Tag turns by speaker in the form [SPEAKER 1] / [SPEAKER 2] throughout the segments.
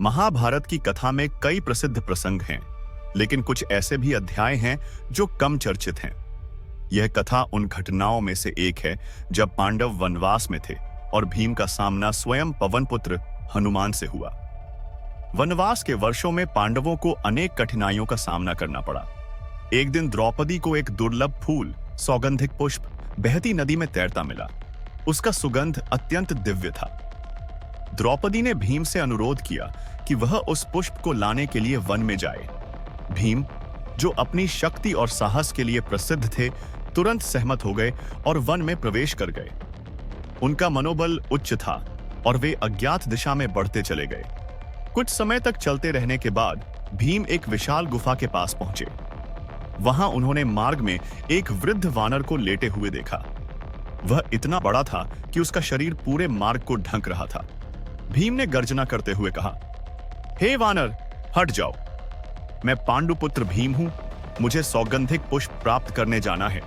[SPEAKER 1] महाभारत की कथा में कई प्रसिद्ध प्रसंग हैं, लेकिन कुछ ऐसे भी अध्याय हैं जो कम चर्चित हैं। यह कथा उन घटनाओं में से एक है जब पांडव वनवास में थे और भीम का सामना स्वयं पवन पुत्र हनुमान से हुआ। वनवास के वर्षों में पांडवों को अनेक कठिनाइयों का सामना करना पड़ा। एक दिन द्रौपदी को एक दुर्लभ फूल, सौगंधिक पुष्प, बहती नदी में तैरता मिला। उसका सुगंध अत्यंत दिव्य था। द्रौपदी ने भीम से अनुरोध किया कि वह उस पुष्प को लाने के लिए वन में जाए। भीम, जो अपनी शक्ति और साहस के लिए प्रसिद्ध थे, तुरंत सहमत हो गए और वन में प्रवेश कर गए। उनका मनोबल उच्च था और वे अज्ञात दिशा में बढ़ते चले गए। कुछ समय तक चलते रहने के बाद भीम एक विशाल गुफा के पास पहुंचे। वहां उन्होंने मार्ग में एक वृद्ध वानर को लेटे हुए देखा। वह इतना बड़ा था कि उसका शरीर पूरे मार्ग को ढक रहा था। भीम ने गर्जना करते हुए कहा, हे वानर, हट जाओ। मैं पांडुपुत्र भीम हूं, मुझे सौगंधिक पुष्प प्राप्त करने जाना है।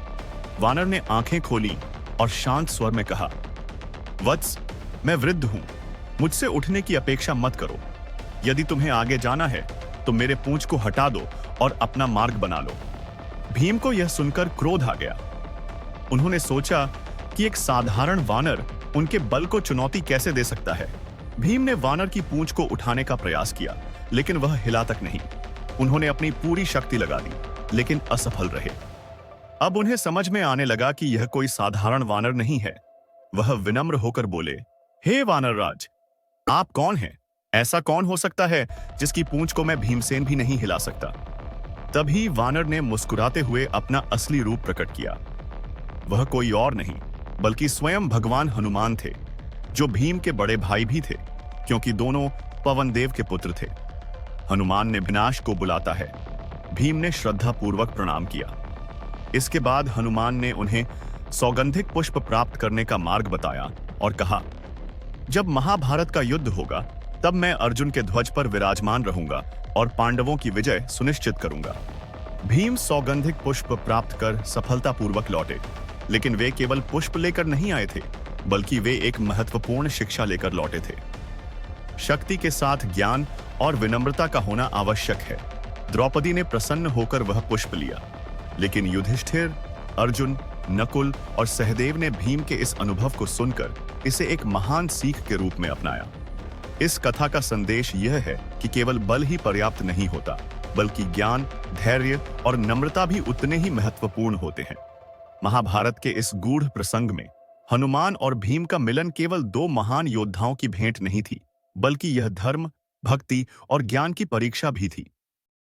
[SPEAKER 1] वानर ने आंखें खोली और शांत स्वर में कहा, वत्स, मैं वृद्ध हूं, मुझसे उठने की अपेक्षा मत करो। यदि तुम्हें आगे जाना है तो मेरे पूंछ को हटा दो और अपना मार्ग बना लो। भीम को यह सुनकर क्रोध आ गया। उन्होंने सोचा कि एक साधारण वानर उनके बल को चुनौती कैसे दे सकता है। भीम ने वानर की पूंछ को उठाने का प्रयास किया, लेकिन वह हिला तक नहीं। उन्होंने अपनी पूरी शक्ति लगा दी, लेकिन असफल रहे। अब उन्हें समझ में आने लगा कि यह कोई साधारण वानर नहीं है। वह विनम्र होकर बोले, हे वानर राज, आप कौन हैं? ऐसा कौन हो सकता है जिसकी पूंछ को मैं भीमसेन भी नहीं हिला सकता? तभी वानर ने मुस्कुराते हुए अपना असली रूप प्रकट किया। वह कोई और नहीं बल्कि स्वयं भगवान हनुमान थे, जो भीम के बड़े भाई भी थे, क्योंकि दोनों पवन देव के पुत्र थे। हनुमान ने विनाश को बुलाता है। भीम ने श्रद्धापूर्वक प्रणाम किया। इसके बाद हनुमान ने उन्हें सौगंधिक पुष्प प्राप्त करने का मार्ग बताया और कहा, जब महाभारत का युद्ध होगा तब मैं अर्जुन के ध्वज पर विराजमान रहूंगा और पांडवों की विजय सुनिश्चित करूंगा। भीम सौगंधिक पुष्प प्राप्त कर सफलतापूर्वक लौटे, लेकिन वे केवल पुष्प लेकर नहीं आए थे, बल्कि वे एक महत्वपूर्ण शिक्षा लेकर लौटे थे। शक्ति के साथ ज्ञान और विनम्रता का होना आवश्यक है। द्रौपदी ने प्रसन्न होकर वह पुष्प लिया, लेकिन युधिष्ठिर, अर्जुन, नकुल और सहदेव ने भीम के इस अनुभव को सुनकर इसे एक महान सीख के रूप में अपनाया। इस कथा का संदेश यह है कि केवल बल ही पर्याप्त नहीं होता, बल्कि ज्ञान, धैर्य और नम्रता भी उतने ही महत्वपूर्ण होते हैं। महाभारत के इस गूढ़ प्रसंग में हनुमान और भीम का मिलन केवल दो महान योद्धाओं की भेंट नहीं थी, बल्कि यह धर्म, भक्ति और ज्ञान की परीक्षा भी थी।